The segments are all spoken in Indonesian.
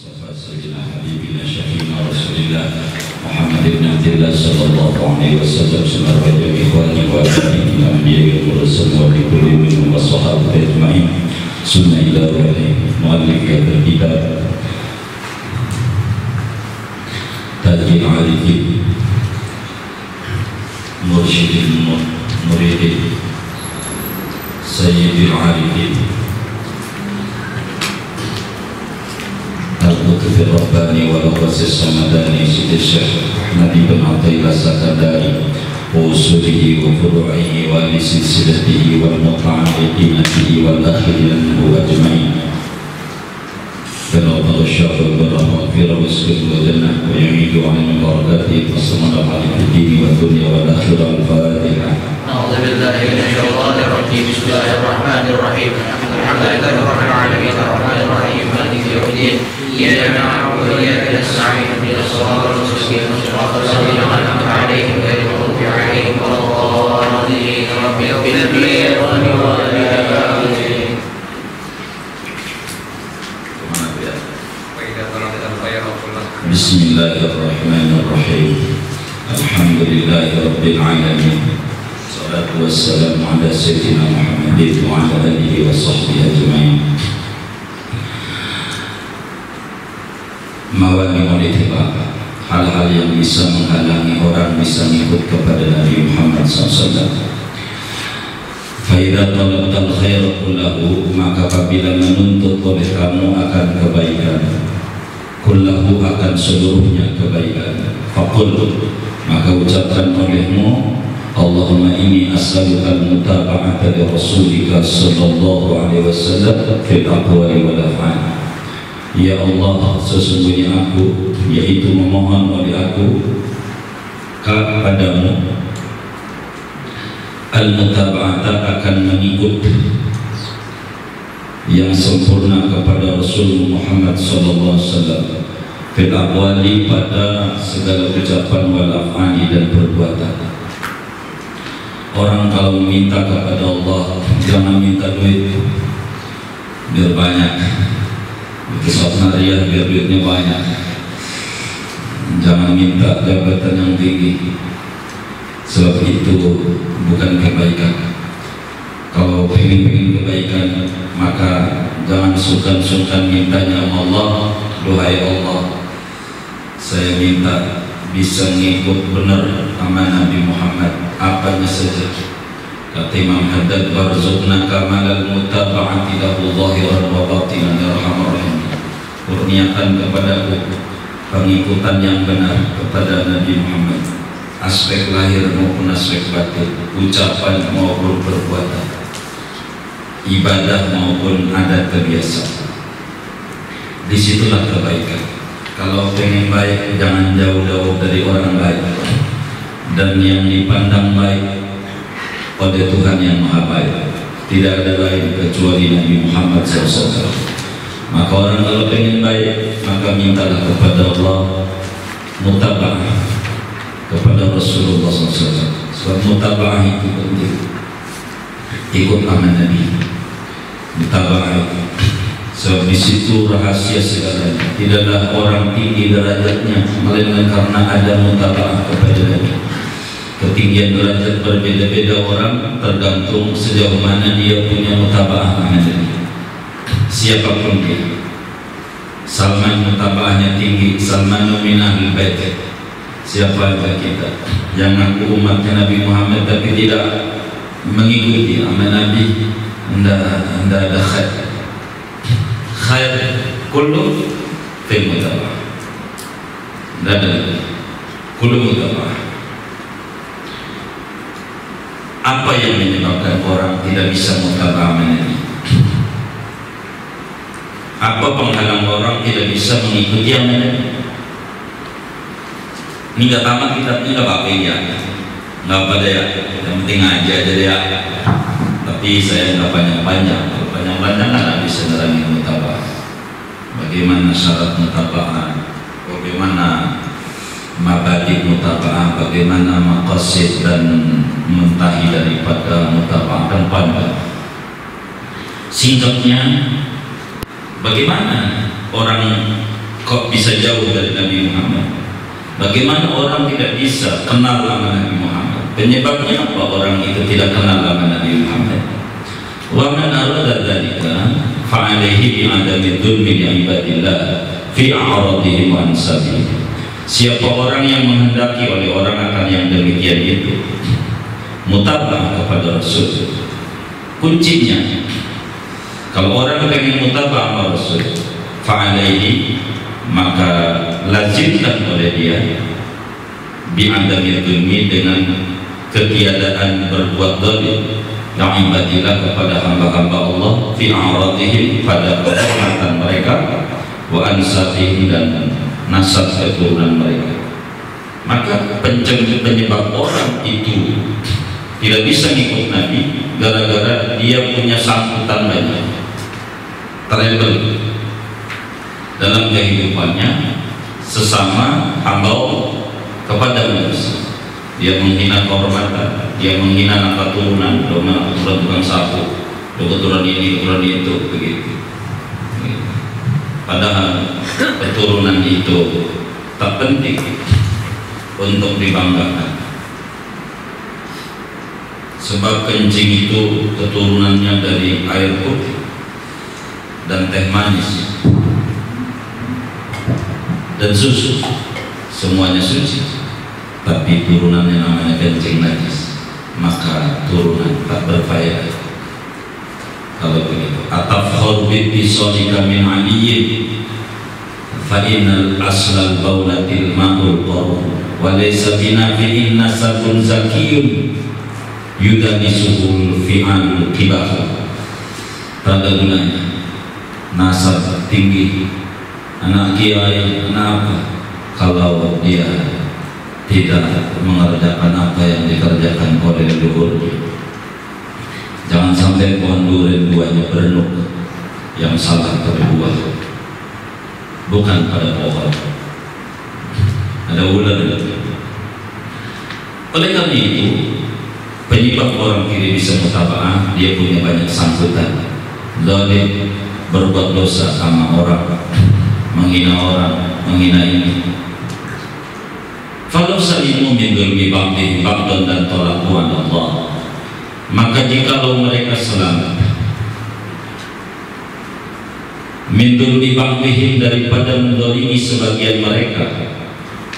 Mustafa Sayyidina Habibina Syafi'ina Rasulillah Muhammad ibn Abdillah sallallahu alaihi wasallam Semarwa jami ikhwani wa alaihi anbiya wa rasul wa likulli minhum wa sahabat ajma'in Sunnah ila wahai mu'allif hadal kitab Tajil Arifin Mursyidil Muridin Sayyidil Arifin Al-Qutbi Rabbani wal-Qasi Samadani Sidi Syekh Nabi bin Atta'illah Sakandari wa usulihi wa furu'ihi wa lisilsilatihi wa muta'aliqinatihi wa al-akhiriyan wa ajma'in Kenapa syafal berahmafira wa iskin wa jannah wa yu'idu alim barakati Assamana ma'alif dini wa dunia wa al-akhirah al-Fatiha A'udhu billahi minasyaitanir rajim Bismillahirrahmanirrahim Alhamdulillahi rabbil alamin arrahmanir rahim maliki yaumiddin Iyyaka na'budu wa iyyaka nasta'in ihdinas siratal mustaqim siratal ladzina an'amta 'alaihim ghairil maghdubi 'alaihim waladdallin rabbil alamin Bismillahirrahmanirrahim Alhamdulillahi rabbil alamin Salatu wassalamu ala sayyidina Muhammadin wa ala alihi wa sahbihi ajma'in Mawani mulitibah hal-hal yang bisa menghalangi orang bisa mengikut kepada Nabi Muhammad SAW. Faidah talabtal khair kullahu, maka apabila menuntut oleh kamu akan kebaikan, kullahu akan seluruhnya kebaikan. Faqul, maka ucapkan olehmu, Allahumma inni as'aluka al-mutaba'ata li Rasulika sallallahu alaihi wasallam fil aqwali wal af'al. Ya Allah, sesungguhnya aku, yaitu memohon oleh aku kepadamu al-mutaba'ata akan mengikut yang sempurna kepada Rasul Muhammad sallallahu alaihi wasallam fil aqwali, pada segala ucapan wal af'ali dan perbuatan. Orang kalau meminta kepada Allah jangan minta duit biar banyak, besok nariah biar duitnya banyak. Jangan minta jabatan yang tinggi, sebab itu bukan kebaikan. Kalau pengen kebaikan, maka jangan sungkan-sungkan mintanya sama Allah. Duhai Allah, saya minta bisa ngikut benar sama Nabi Muhammad apanya saja. Kata Imam Haddad, warzuqna kamalal mutaba'ati lahu zahiran wa batinan ya arhamar rahimin. Kurniakan kepadaku pengikutan yang benar kepada Nabi Muhammad, aspek lahir maupun aspek batin, ucapan maupun perbuatan, ibadah maupun adat kebiasaan. Disitulah kebaikan. Kalau pengen baik, jangan jauh-jauh dari orang baik, dan yang dipandang baik oleh Tuhan yang Maha Baik tidak ada lain kecuali Nabi Muhammad SAW. Maka orang kalau pengen baik, maka mintalah kepada Allah mutaba'ah kepada Rasulullah SAW. Sebab mutaba'ah itu penting, ikut aman Nabi, mutaba'ah itu. Sebab di situ rahasia segalanya. Tidaklah orang tinggi derajatnya melainkan karena ada mutaba'ah kepada Nabi. Ketinggian derajat berbeda-beda orang tergantung sejauh mana dia punya mutaba'ah aman Nabi. Siapapun dia, Salman mutaba'ahnya tinggi, Salman min ahlul bait. Siapa aja kita yang ngaku umatnya Nabi Muhammad tapi tidak mengikuti aman Nabi, anda ada khair kullu fil mutaba'ah, anda ada kullu mutaba'ah. Apa yang menyebabkan orang tidak bisa mutaba'ah Nabi? Apa penghalang orang tidak bisa mengikuti yang Nabi? Ini gak tamat kitabnya, gak apa-apa ya, gak apa deh ya, yang penting aja deh ya. Tapi saya gak panjang-panjang. Kalau panjang-panjang kan bisa nerangin mutaba'ah. Bagaimana syarat mutaba'ah, bagaimana mabadi mutaba'ah, bagaimana maqasid dan muntahi daripada mutaba'ah, dan panjang. Singkatnya, bagaimana orang kok bisa jauh dari Nabi Muhammad? Bagaimana orang tidak bisa kenal nama Nabi Muhammad? Penyebabnya apa orang itu tidak kenal nama Nabi Muhammad? Wa man arada dzalika fa alaihi bi adami dzulmi li ibadillah fi a'radihim wa ansabihim. Siapa orang yang menghendaki oleh orang akan yang demikian itu mutabah kepada Rasul, kuncinya kalau orang pengen mutabah sama Rasul, fa alaihi, maka lazimkan oleh dia bi'adami dzulmi, dengan ketiadaan berbuat zalim yang ibadillah kepada hamba-hamba Allah, fi a'radihim, pada kehormatan mereka, wa ansabihim, dan nasab keturunan mereka. Maka penyebab orang itu tidak bisa ngikut Nabi gara-gara dia punya sangkutan banyak, terlebel dalam kehidupannya sesama hamba Allah kepada manusia. Dia menghina kehormatan, dia menghina nama turunan, keturunan tukang sapu, keturunan ini, keturunan itu, begitu. Padahal keturunan itu tak penting untuk dibanggakan, sebab kencing itu keturunannya dari air putih dan teh manis dan susu, semuanya suci. Tapi turunannya namanya kencing najis, maka turunan tak berfaedah. Kalau begitu, atafkhur bi tisalika min aliyyin fa innal aslal baulatil ma'ul qarun wa laysa binafi'in nasabun zakiyun yudanisuhul fi'al kibah. Tak ada gunanya nasab tinggi, anak kiai, anak apa, kalau dia tidak mengerjakan apa yang dikerjakan oleh leluhurnya. Jangan sampai pohon durian buahnya berenuk, yang salah berbuah bukan pada pohon, ada ular. Oleh karena itu, penyebab orang kiri bisa mutaba'ah, dia punya banyak sangkutan, zalim, berbuat dosa sama orang, menghina orang, menghina ini. Falau salimu min dzulmi ba'dihim ba'dan dan tolaku Allah, maka jikalau mereka selamat min dzulmi ba'dihim, daripada mendolimi sebagian mereka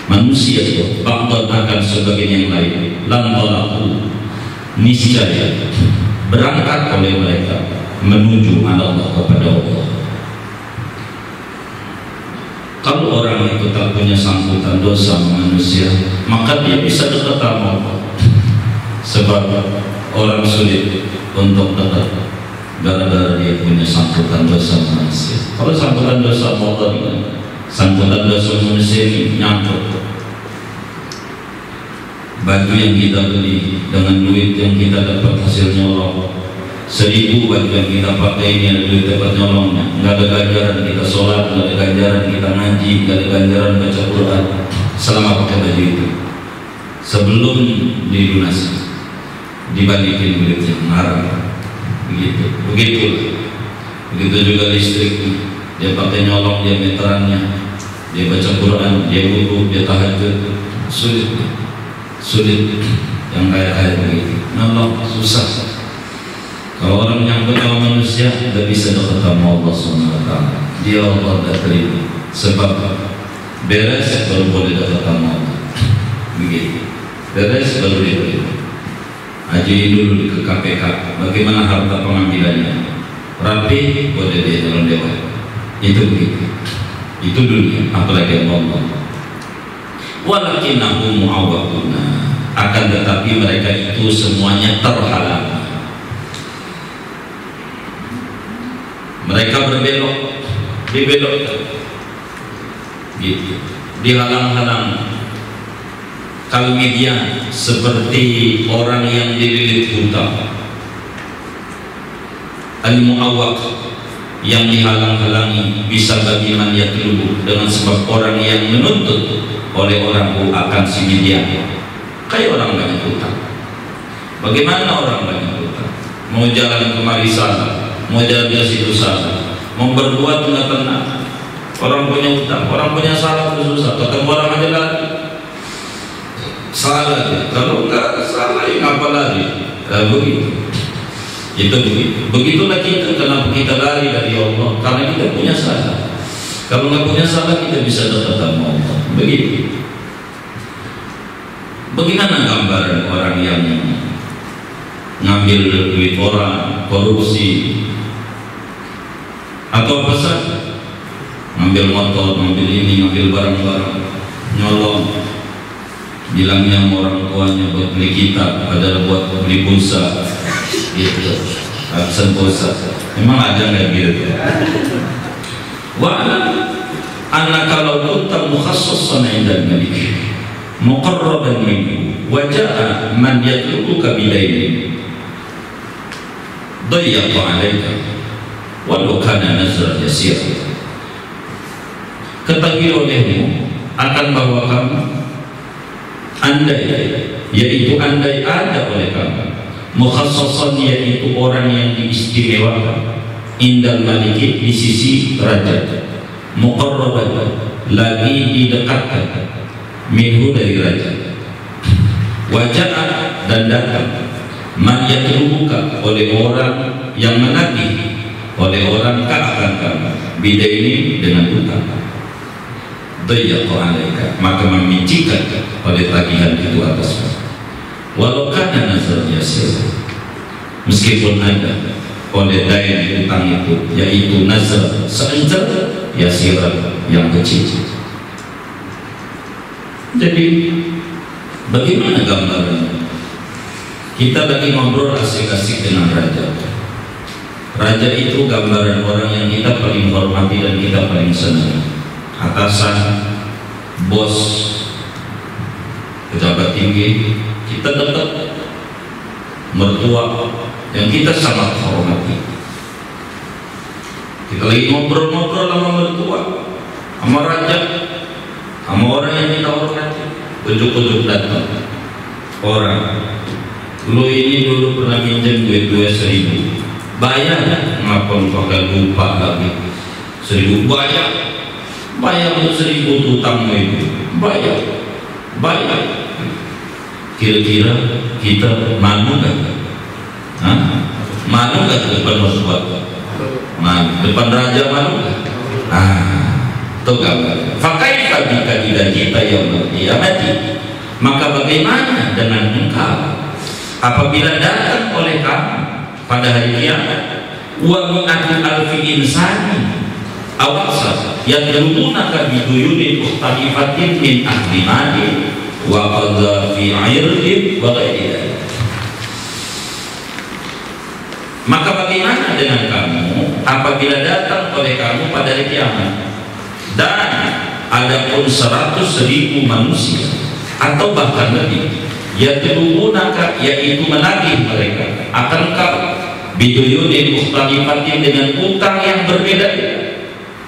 manusia itu, ba'dan akan sebagian yang lain, lan tolaku, niscaya berangkat oleh mereka menuju Allah kepada Allah. Kalau orang itu tak punya sangkutan dosa manusia, maka dia bisa dekat sama Allah. Sebab orang sulit untuk dekat gara-gara dia punya sangkutan dosa manusia. Kalau sangkutan dosa Allah, sangkutan dosa manusia ini nyangkut. Baju yang kita beli dengan duit yang kita dapat hasil nyolong, 1000 baju yang kita pakai ini ada duit dapat nyolongnya, nggak ada ganjaran kita sholat, nggak ada ganjaran kita ngaji, nggak ada ganjaran baca Quran selama pakai baju itu. Sebelum dilunasi dibalikin duitnya, haram. Begitu juga listrik, dia pakai nyolong, dia meterannya, dia baca Quran, dia wudu, dia tahajud, sulit yang kaya begitu, nyolong susah. Kalau orang nyangkut sama manusia, tidak bisa dekat sama Allah SWT. Dia Allah tidak terima, sebab beres baru boleh dekat sama Allah. Begitu, beres baru diterima. Ajuin dulu ke KPK, bagaimana harta pengambilannya, rapi boleh dia calon dewan. Itu begitu, itu dunia, apalagi Allah. Walakinnahu mu'awwaquna, akan tetapi mereka itu semuanya terhalang. Mereka berbelok, dibelokkan, gitu, dihalang-halang. Kalmedia seperti orang yang dililit hutang, al-mu'awwaq yang dihalang-halangi, bisa bagi man yatlubu, dengan sebab orang yang menuntut oleh orang akan si media. Kayak orang banyak hutang. Bagaimana orang banyak hutang? Mau jalan kemari sana, mau jalan ke situ sana, mau berbuat nggak tenang, Orang punya utang, orang punya salah itu susah. Ketemu orang aja lari. Salah dia. Kalau enggak salah, ya ngapa lari? Begitu. Itu begitu. Begitulah kita. Kenapa kita lari dari Allah? Karena kita punya salah. Kalau nggak punya salah, kita bisa dekat sama Allah. Begitu. Bagaimana gambaran orang yang ngambil duit orang, korupsi, atau apa saja? Ngambil motor, ngambil ini, ngambil barang-barang, nyolong, bilangnya orang tuanya buat beli kitab, padahal buat beli pulsa, gitu, absen pulsa. Memang ada nggak gitu? Wa'ala anak kalau utang mukhassasana inda malik, muqarraban minhu, waja'a man yatlubuka bidaini, dayyaqa alaika, walau kana nazran yasir. Ketahui olehmu akan bahwa kamu andai, yaitu andai ada oleh kamu mukhassasan, yaitu orang yang diistimewakan indal maliki, di sisi raja, muqarraban, lagi didekatkan, minhu, dari raja, waja'a, dan datang, man yatlubuka, oleh orang yang menagih, oleh orang akan kamu, bidaini, dengan utang, dayyaqa alaika, maka memicikan oleh tagihan itu atasmu, walau kana nazar yasir, meskipun ada oleh dayan utang itu, yaitu nazar seencer yasir, yang kecil. Jadi bagaimana gambarannya? Kita lagi ngobrol asik-asik dengan raja. Raja itu gambaran orang yang kita paling hormati dan kita paling senang. Atasan, bos, pejabat tinggi, kita dekat, mertua yang kita sangat hormati. Kita lagi ngobrol-ngobrol sama mertua, sama raja, sama orang yang kita hormati. Ujuk-ujuk datang orang, lu ini dulu pernah minjem duit 1.000, bayar, ngapa pakai lupa lagi? 1.000 bayar. Bayar 1.000 utangmu itu, bayar. Kira-kira kita malu nggak? Malu nggak ke depan mertua? Depan raja malu nggak? Tuh gambar. Fakaifa bika idza jita yaumil qiyamati, maka bagaimana dengan engkau apabila datang oleh kamu pada hari kiamat, wa mi'atu alfi insani awasa yadrubunaka biduyuni mukhtalifatin min ahli mali wa qadha fi 'irdin wa ghairi dzalik. Maka bagaimana dengan kamu apabila datang oleh kamu pada hari kiamat dan adapun 100.000 manusia atau bahkan lebih, yadrubunaka, yaitu menagih mereka akan kau, biduyuni mukhtalifatin, dengan utang yang berbeda,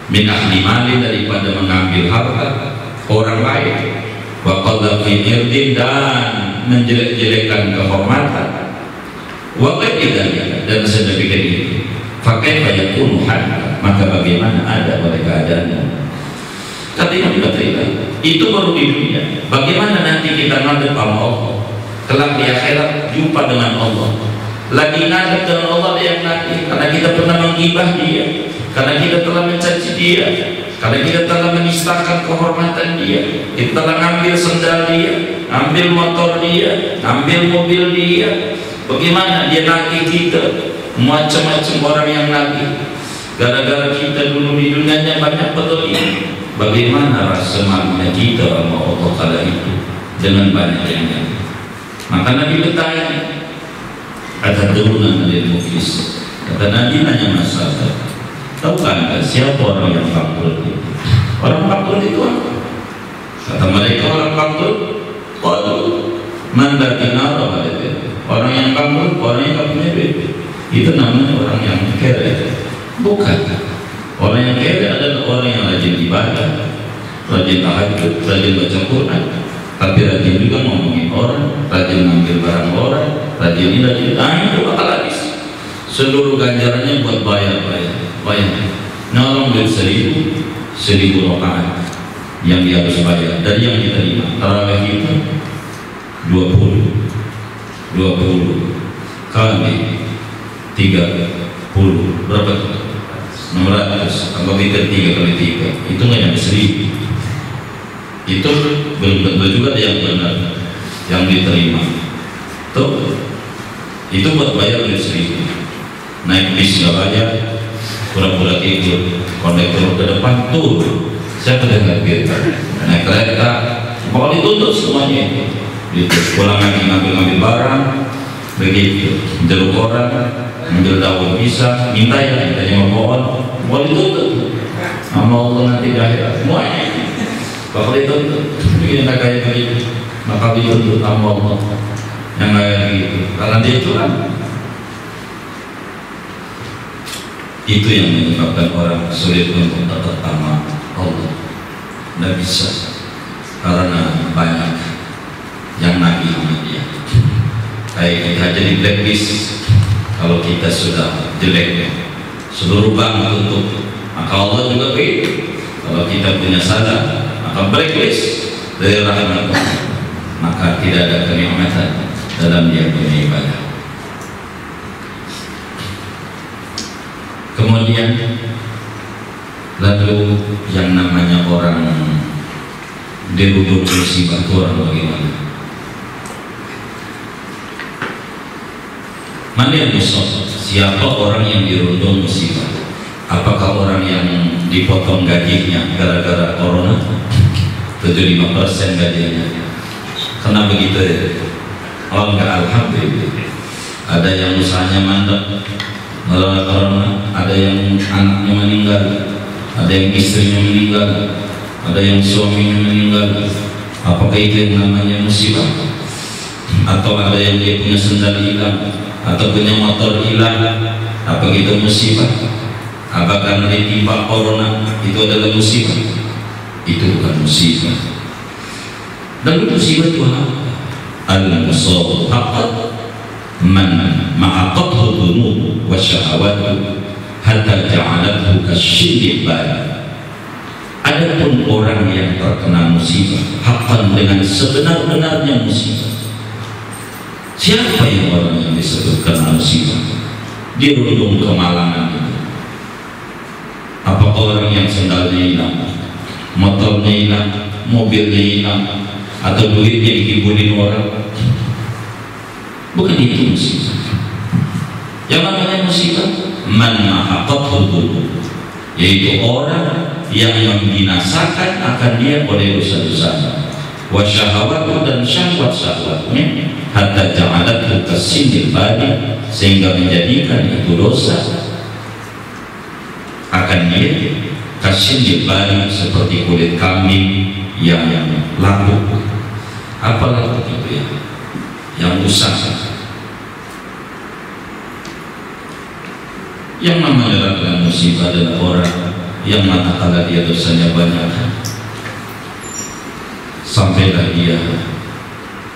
min ahli mali, daripada mengambil harta orang lain, wa qadha fi irdin, dan menjelek-jelekan kehormatan, wa ghairi dzalik, dan sedemikian itu. Fakaifa yakunu hal, maka bagaimana ada oleh keadaanmu? Kata Imam Ghazali, itu baru di dunia. Bagaimana nanti kita ngadep sama Allah? Kelak di akhirat jumpa dengan Allah. Lagi ngadep dengan Allah yang nanti, karena kita pernah menggibah dia, karena kita telah mencaci dia, karena kita telah menistakan kehormatan dia, kita telah ngambil sendal dia, ambil motor dia, ambil mobil dia. Bagaimana dia nagih kita? Macam-macam orang yang nagih. Gara-gara kita dulu di dunianya banyak pedolim. Bagaimana rasa malunya kita sama Allah kala itu dengan banyak yang nagih? Maka Nabi bertanya, atadruna lil muflis, kata Nabi nanya masalah, tahukah anda siapa orang yang bangkrut itu? Orang bangkrut itu apa? Kata mereka, orang bangkrut, qalu man la dinara wa la dirham. Orang yang bangkrut, orang yang tak punya duit. Itu namanya orang yang kere. Bukan. Orang yang kere adalah orang yang rajin ibadah, rajin tahajud, rajin baca Quran, tapi rajin juga ngomongin orang, rajin ngambil barang orang, rajin ini, rajin itu bakal habis. Seluruh ganjarannya buat bayar. Nyolong duit 1.000, 1000 rakaat yang dia harus bayar dari yang diterima. Tarawih itu 20 kali 30 berapa? 600. Kalau kita 3 kali 3 itu nggak nyampe 1000. Itu belum tentu juga yang benar yang diterima. Tuh, itu buat bayar duit 1000. Naik bis nggak bayar, pura-pura tidur, kondektor ke depan tuh. Saya pernah gitu. Naik kereta, mau dituntut semuanya. Gitu. Pulang lagi ngambil barang, begitu. Jeruk orang, ambil daun bisa, minta ya, mintanya mau pohon, mau dituntut. Sama Allah nanti di akhirat semuanya. Bakal dituntut, begini nak kayak begitu, maka dituntut sama Allah yang kayak gitu. Karena dia curang. Itu yang menyebabkan orang sulit untuk dekat sama Allah. Tidak bisa, karena banyak yang nabi sama dia. Kayak kita jadi blacklist. Kalau kita sudah jelek, seluruh bank tutup, maka Allah juga begitu. Kalau kita punya salah, maka blacklist dari rahmat Allah, maka tidak ada kenikmatan dalam dia punya ibadah. Kemudian lalu yang namanya orang dirundung musibah itu orang bagaimana? Mana yang musuh? Siapa orang yang dirundung musibah? Apakah orang yang dipotong gajinya gara-gara corona? 75% gajinya. Kenapa begitu ya? Oh enggak, alhamdulillah. Ada yang usahanya mandek corona, ada yang anaknya meninggal, ada yang istrinya meninggal, ada yang suaminya meninggal. Apakah itu yang namanya musibah? Atau ada yang dia punya sendal hilang, atau punya motor hilang, apa itu musibah? Apa karena ditimpa corona itu adalah musibah? Itu bukan musibah. Dan musibah itu apa? Al-musabu haqqat man ma'aqathu dhunub wa syahawatu hatta ja'alathu kasyidil bari. Adapun orang yang terkena musibah haqqan dengan sebenar-benarnya musibah. Siapa yang orang yang disebut kena musibah? Dirundung kemalangan itu. Apakah orang yang sendalnya hilang, motornya hilang, mobilnya hilang, atau duitnya dikibulin orang? Bukan itu musibah. Yang namanya musibah man mahaqathu dhunub, yaitu orang yang membinasakan akan dia oleh dosa-dosanya, wa syahawatu dan syahwat-syahwatnya, hatta ja'alathu kasyidil bari, sehingga menjadikan itu dosa akan dia kasyidil bari, seperti kulit kambing yang lapuk. Apa lapuk itu ya? Yang rusak. Yang namanya dengan musibah adalah orang yang manakala dia dosanya banyak, sampailah dia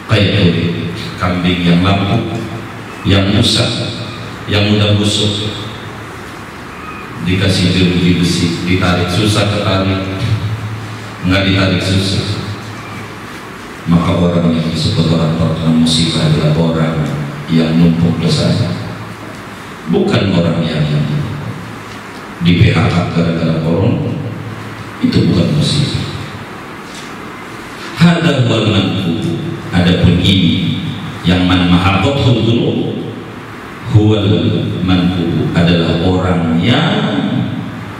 kayak kulit kambing yang lapuk, yang rusak, yang mudah busuk, dikasih jeruji besi, ditarik susah ketarik, nggak ditarik susah. Maka orang yang disebut orang terkena musibah adalah orang yang numpuk dosanya, bukan orang yang di PHK gara-gara corona. Itu bukan musibah. Hadza wal manfu. Adapun ini yang man mahaqathu dhunub huwal manfu, adalah orang yang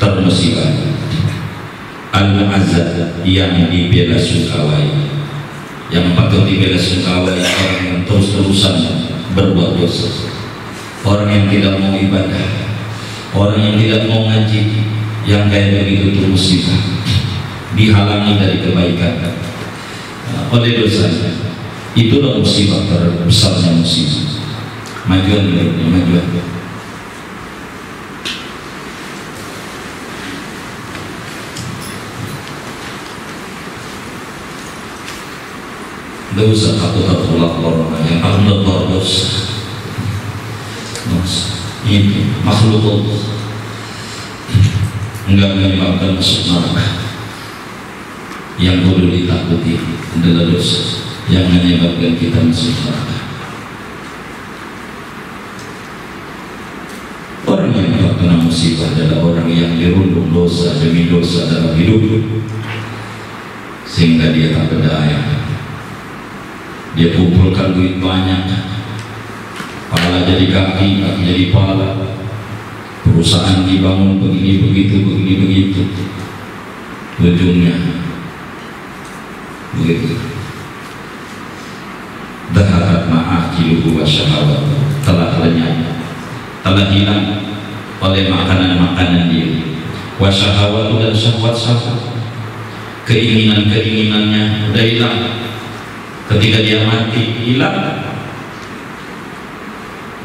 termusibah, al-mu'azzab, yang dibela sungkawai. Yang patut dibela sungkawai orang yang terus-terusan berbuat dosa, orang yang tidak mau ibadah, orang yang tidak mau ngaji. Yang kayak begitu itu musibah, dihalangi dari kebaikan oleh dosanya. Itulah musibah terbesarnya musibah. Majuan dulu, majuan. Dosa takut Allah yang Allah dosa. Ini makhluk Allah enggak menyebabkan masuk neraka. yang perlu ditakuti adalah dosa yang menyebabkan kita masuk neraka. Orang yang terkena musibah adalah orang yang dirundung dosa demi dosa dalam hidup, sehingga dia tak berdaya. Dia kumpulkan duit banyak, pala jadi kaki, kaki jadi pala, perusahaan dibangun begini begitu, begini begitu, ujungnya begitu. Dhahabat ma'akiluhu wa syahawat, telah lenyap, telah hilang oleh makanan-makanan dia, wa syahawat dan syahwat-syahwat, keinginan-keinginannya udah hilang. Ketika dia mati, hilang.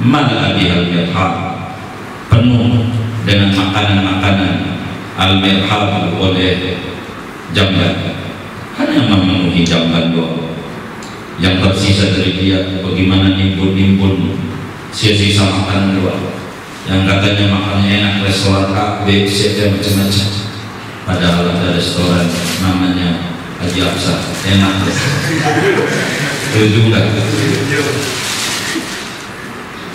Malah bihal mirhab, penuh dengan makanan-makanan al-mirhab oleh jamban, hanya memenuhi jamban doang. Yang tersisa dari dia bagaimana nimbun-nimbun sisa-sisa makanan doang. Yang katanya makannya enak, restoran A, B, C, D, macam-macam. Padahal ada restoran namanya Haji Afsah, enak. Itu juga.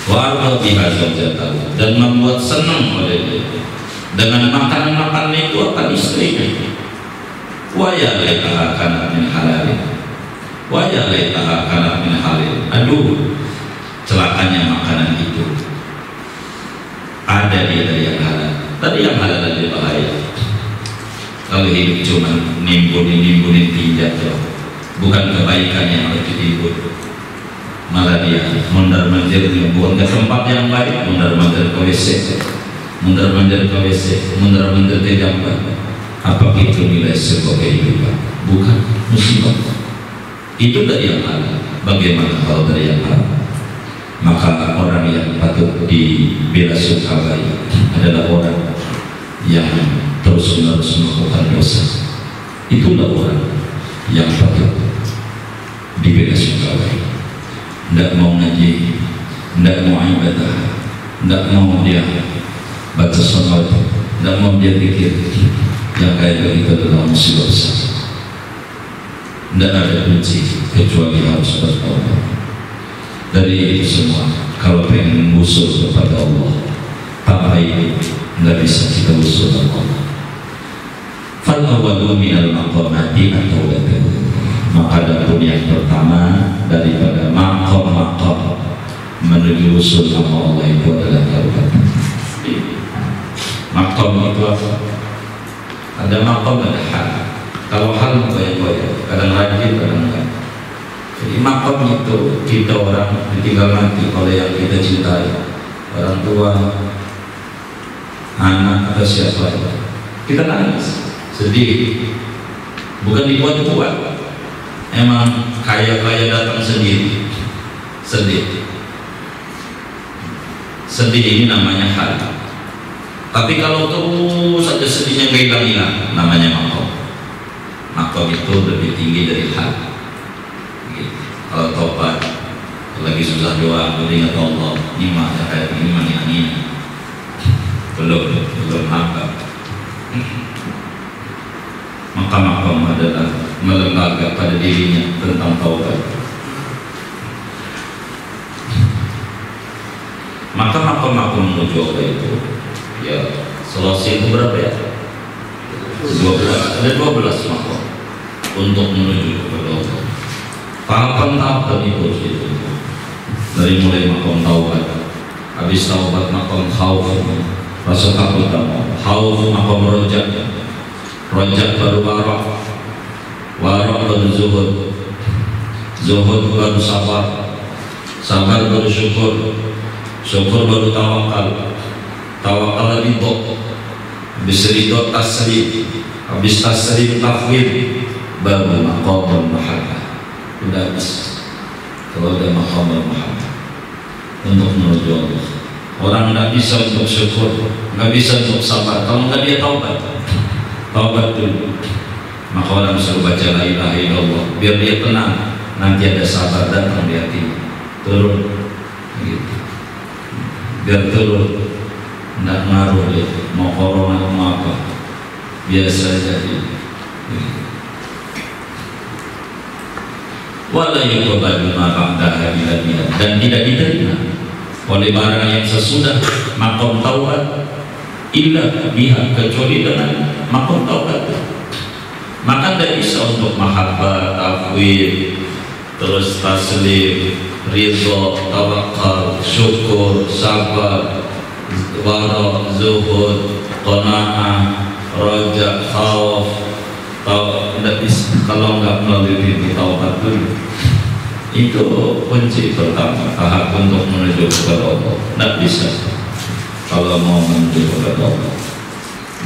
Wa bihadzal dan membuat senang oleh dia dengan makan itu akan istrinya. Wa ya laitaha kanat min halal, wa ya laitaha kanat min halal. Aduh, celakanya makanan itu ada di yang halal. Tadi yang halal lebih bahaya. Kalau hidup cuma nimbunin pijat, bukan kebaikan yang harus ditimbun, malah dia mondar-mandir, bukan ke tempat yang baik, mondar-mandir ke WC, mondar-mandir ke WC, mondar-mandir ke jamban. Apa itu nilai sebuah kehidupan? Bukan musibah. Itu dari yang halal. Bagaimana kalau dari yang haram? Maka orang yang patut dibela sungkawi adalah orang yang terus-menerus melakukan dosa. Itulah orang yang patut dibela sungkawi. Tidak mau ngaji, tidak mau ibadah, tidak mau dia baca salat, tidak mau dia pikir. Yang kayak begitu adalah musibah besar. Tidak ada kunci kecuali harus bertaubat. Dari itu semua, kalau pengen usul kepada Allah, tanpa itu nggak bisa kita usul kepada Allah. Fal awwalu minal maqamati at-taubatu. Maka adapun yang pertama daripada maqam-maqam menuju usul sama Allah itu adalah taubat. Maqam itu apa? Ada maqam, ada hal. Kalau hal goyang-goyang, kadang rajin, kadang enggak. Jadi maqam itu kita orang ditinggal mati oleh yang kita cintai, orang tua, anak atau siapa, kita nangis, sedih, bukan dibuat-buat. Emang kaya-kaya datang sendiri, sedih. Sedih ini namanya hal. Tapi kalau terus saja sedihnya nggak hilang-hilang, namanya maqam. Maqam itu lebih tinggi dari hal. Gitu. Kalau tobat, lagi susah doa, ingat Allah, ini mah kayak ini mah ini. Belum hamba. Maka maqam adalah melembaga pada dirinya tentang taubat. Maka maqam menuju Allah itu, ya, solusi itu berapa ya? 12. Ada 12 maqam untuk menuju kepada Allah. Tahapan-tahapan itu harus ditempuh. Dari mulai maqam taubat, habis taubat maqam khauf, rasa takut Allah. Khauf maqam rojak, rojak baru waraq, waraq baru zuhud, zuhud baru sabar, sabar baru syukur, syukur baru tawakal, tawakal ridho, habis ridho taslim, habis taslim tafwid, baru maqam mahabbah. Udah habis. Kalau ada maqam mahabbah untuk menuju Allah, orang nggak bisa untuk syukur, nggak bisa untuk sabar kalau nggak dia taubat. Taubat dulu. Maka orang suruh baca la ilaha illallah biar dia tenang, nanti ada sabar datang di hatinya, turun gitu. Biar turun, nggak ngaruh dia mau corona mau apa, biasa jadi. wala yuqbalu ma ba'daha illa biha, dan tidak diterima oleh barang yang sesudah makom taubat illa biha, kecuali dengan makom taubat. Maka tidak bisa untuk mahabbah, tafwid, terus taslim, ridho, tawakal, syukur, sabar, wara, zuhud, qanaah, raja, khauf. Kalau nggak melalui pintu taubat dulu, itu kunci pertama tahap untuk menuju kepada Allah. Nggak bisa kalau mau menuju kepada Allah,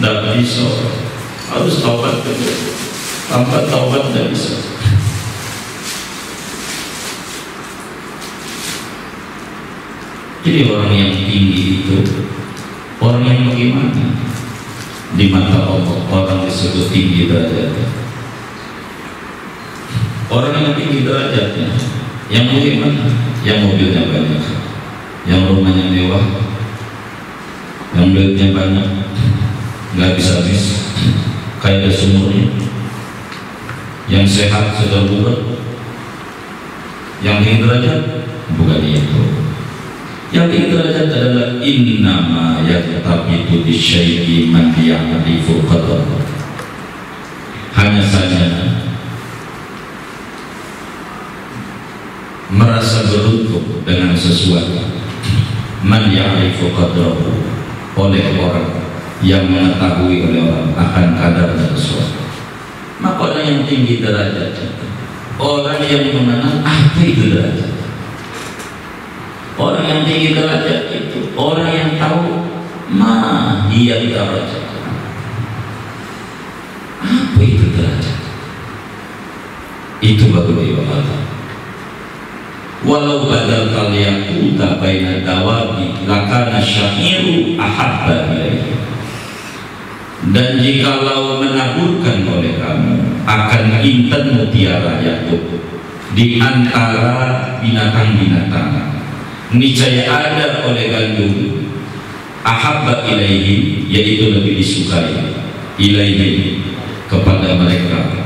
nggak bisa, harus taubat dulu. Tanpa taubat nggak bisa. Jadi orang yang tinggi itu orang yang bagaimana? Di mata Allah orang disebut tinggi derajatnya. Orang yang tinggi derajatnya yang bagaimana? Yang mobilnya banyak, yang rumahnya mewah, yang duitnya banyak, nggak bisa habis, kayak ada sumurnya, yang sehat sedang bugar. Yang tinggi derajat bukan itu. Yang tinggi derajat adalah innama yattabitu bisyai'i man ya'rifu qadar. Hanya saja merasa beruntung dengan sesuatu man ya'rifu qadrahu, oleh orang yang mengetahui oleh orang akan kadar sesuatu. Maka orang yang tinggi derajat, orang yang mengenal apa itu derajat. Orang yang tinggi derajat itu orang yang tahu ma hiya derajat. Apa itu derajat? Itu baru ibadah. Walau badal kaliyakuta baina dawabi lakana syairu ahabba ilaihi. Dan jikalau menaburkan oleh kamu akan intan mutiara Yakub di antara binatang-binatang, niscaya ada oleh gandum ahabba ilaihi, yaitu lebih disukai, ilaihi kepada mereka,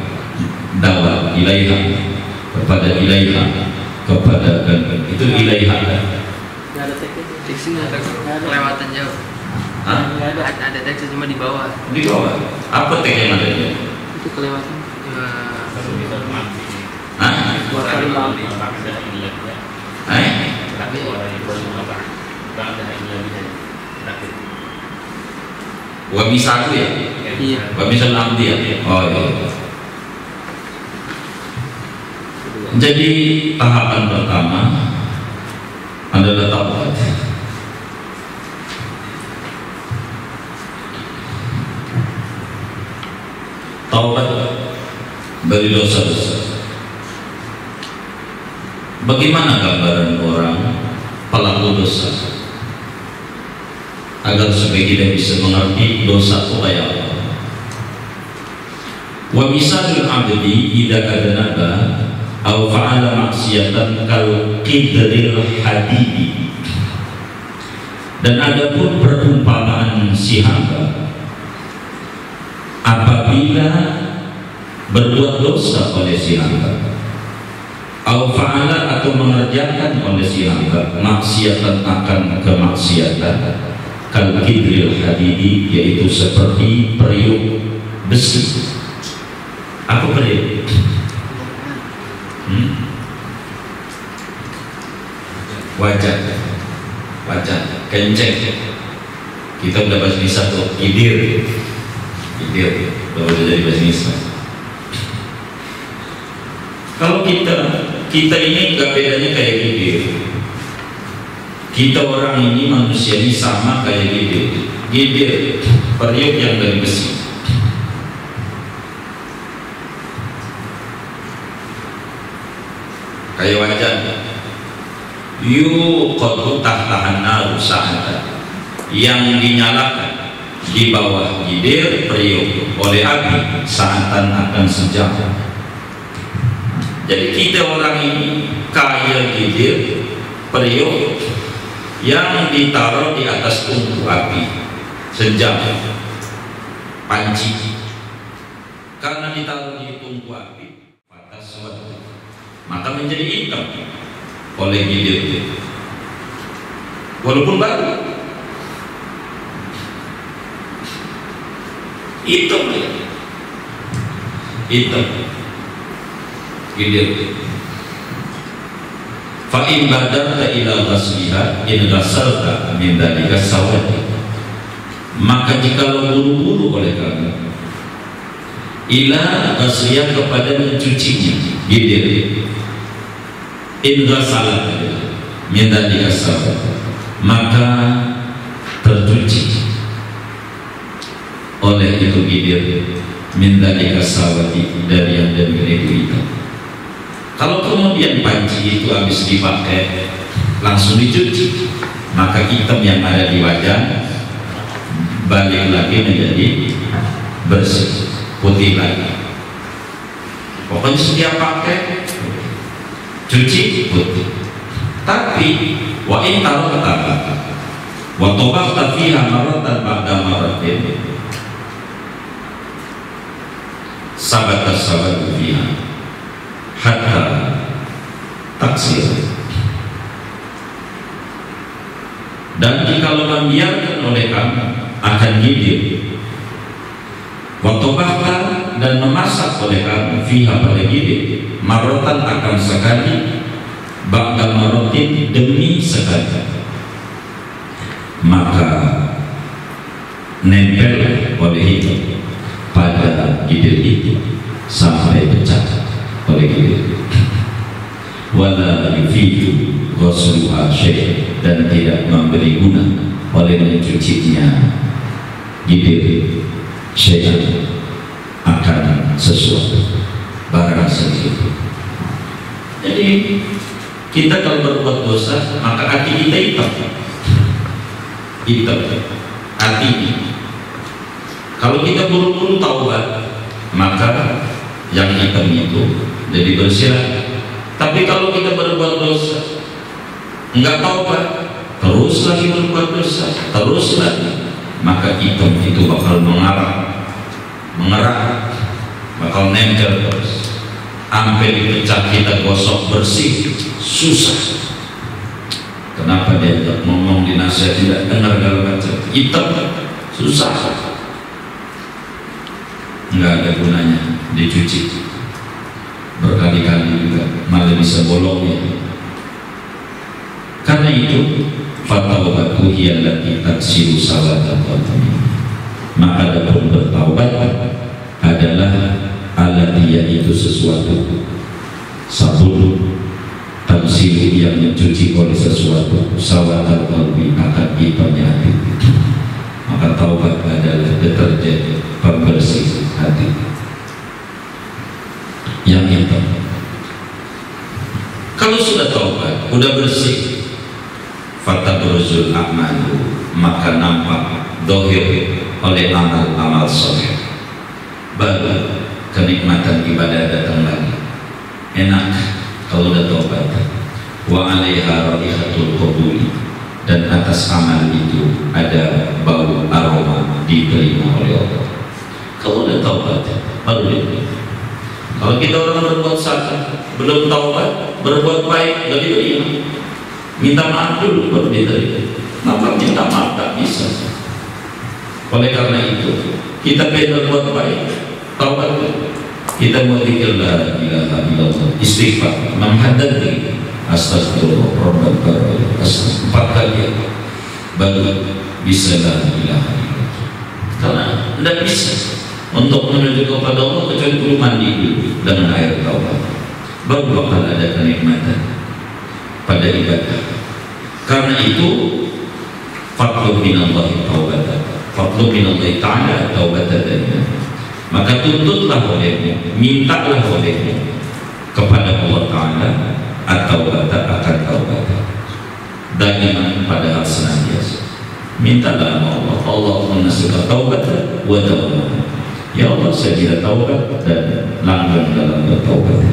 dawa ilaiha kepada ilaiha, kepada gandum itu ilaiha. Nggak ada teksnya, kelewatan jauh. Ada teksnya cuma di bawah. Di bawah apa teks yang ada? Itu kelewatan. Wa misalu ya? Iya. Wa misal abdi ya? Oh iya. Jadi tahapan pertama adalah taubat. Taubat dari dosa-dosa. Bagaimana gambaran orang pelaku dosa agar supaya kita bisa mengerti dosa itu kayak apa? Wa misalul abdi idza kadanaba aw fa'ala maksiatan kal qidril hadidi. Dan adapun perumpamaan si hamba apabila berbuat dosa oleh si hamba, aw fa'ala atau mengerjakan oleh si hamba maksiatan akan kemaksiatan, kal qidril hadidi, yaitu seperti periuk besi. Apa periuk? Wajah kenceng. Kita udah bahas bisa tuh kidir udah jadi bahasa Islam. Kalau kita ini nggak bedanya kayak kidir. Kita orang ini manusia ini sama kayak kidir periuk yang dari besi. Kayak wajah yuqadu tahtahan naru sa'atan, yang dinyalakan di bawah gidir periuk oleh api sa'atan akan sejam. Jadi kita orang ini kayak gidir periuk yang ditaruh di atas tungku api sejam panci. Karena ditaruh di tungku api patas suatu, maka menjadi hitam oleh gilir, walaupun baru hitam gilir. Fa in badarta ila ghasliha in ghasalta min dalika sawati, maka jika buru-buru oleh kamu ila ghasliha kepada mencucinya gilir, in ghasalat min dalika sawati, maka tercuci oleh itu gilir min dalika sawati, dari yang demikian itu. Kalau kemudian panci itu habis dipakai langsung dicuci, maka hitam yang ada di wajah balik lagi menjadi bersih, putih lagi. Pokoknya setiap pakai cuci putih. Tapi wa in tarakta wa tabakhta fiha maratan ba'da maratin sabata sabatu fiha hatta taksir. Dan jikalau membiarkan oleh kamu akan gilir, waktu bahkan dan memasak oleh kamu fiha pada gilir marotan akan sekali, ba'da marotin demi sekali, maka nempel oleh itu pada gilir itu sampai pecah oleh gilir. Wala yufidu ghusluha syai', dan tidak memberi guna oleh mencucinya gilir syai' akan sesuatu, barang sesuatu. Jadi kita kalau berbuat dosa maka hati kita hitam hati ini. Kalau kita buru-buru taubat maka yang hitam itu jadi bersih. Tapi kalau kita berbuat dosa enggak taubat, terus lagi berbuat dosa, terus lagi, maka hitam itu bakal mengarah, bakal nempel terus sampai dipecah, kita gosok bersih susah. Kenapa dia ngomong di nasihat tidak dengar kalau baca hitam susah, enggak ada gunanya dicuci berkali-kali juga malah bisa bolongnya. Karena itu fatawbatu hiya allati taksiru sawata qatami, maka adapun bertaubat adalah allati, yaitu sesuatu sabun taksiru yang mencuci oleh sesuatu sawata qalbi, akan hitamnya hati. Maka taubat adalah deterjen pembersih hati yang hitam. Kalau sudah taubat, sudah bersih, fatabruzul a'malu, maka nampak dohir oleh amal-amal soleh, baru kenikmatan ibadah datang lagi. Enak kalau sudah taubat. Wa 'alaiha raihatul qabuli, dan atas amal itu ada bau aroma diterima oleh Allah. Kalau sudah taubat baru diterima. Kalau kita orang berbuat salah, belum taubat, berbuat baik, gak diterima. Minta maaf dulu baru diterima. Maka minta maaf tak bisa. Oleh karena itu, kita pengen berbuat baik, taubat dulu. Kita mau zikir la ilaha illallah, istighfar, menghadiri astagfirullah, rabbana astagfirullah 4 kali, baru bisa la ilaha illallah. Karena tidak bisa untuk menuju kepada Allah kecuali perlu mandi dulu dengan air taubat, baru bakal ada kenikmatan pada ibadah. Karena itu fadlu minallahi taubatan, fadlu minallahi ta'ala taubatan, maka tuntutlah olehmu, mintalah olehmu kepada Allah Ta'ala at-taubata, akan taubat da'iman, pada hal senantiasa. Mintalah Allah, Allahumma nasibah taubat wa taubat. Ya Allah, saya tidak taubat dan langgeng dalam bertaubat.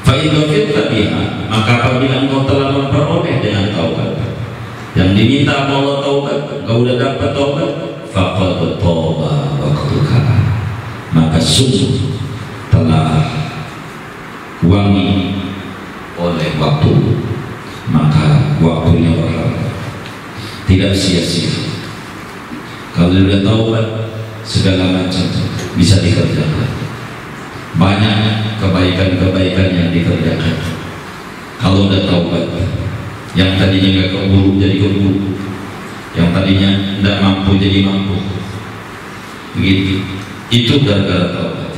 Fa'idhafir tabiha, maka apabila engkau telah memperoleh dengan taubat yang diminta Allah taubat, engkau sudah dapat taubat, faqad tauba waqtuka, maka sungguh telah wangi oleh waktu, maka waktunya berharga, tidak sia-sia. Kalau sudah taubat, segala macam bisa dikerjakan. Banyak kebaikan-kebaikan yang dikerjakan kalau sudah taubat. Yang tadinya nggak keburu jadi keburu, yang tadinya tidak mampu jadi mampu. Begitu. Itu gara-gara taubat.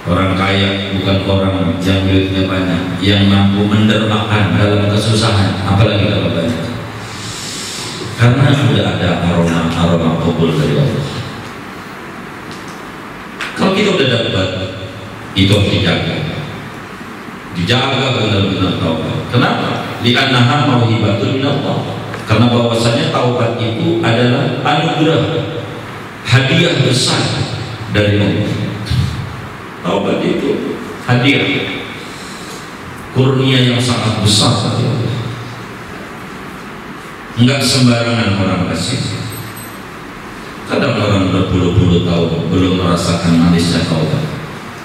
Orang kaya bukan orang yang duitnya banyak, yang mampu mendermakan dalam kesusahan, apalagi kalau banyak. Karena sudah ada aroma kabul dari Allah. Kalau kita sudah dapat, itu harus dijaga benar-benar taubat. Kenapa? Li'annaha mauhibatun minallah. Karena bahwasanya taubat itu adalah anugerah, hadiah besar dari Allah. Taubat itu hadiah, kurnia yang sangat besar dari Allah. Enggak sembarangan orang kasih. Kadang orang berpuluh-puluh tahun belum merasakan manisnya taubat.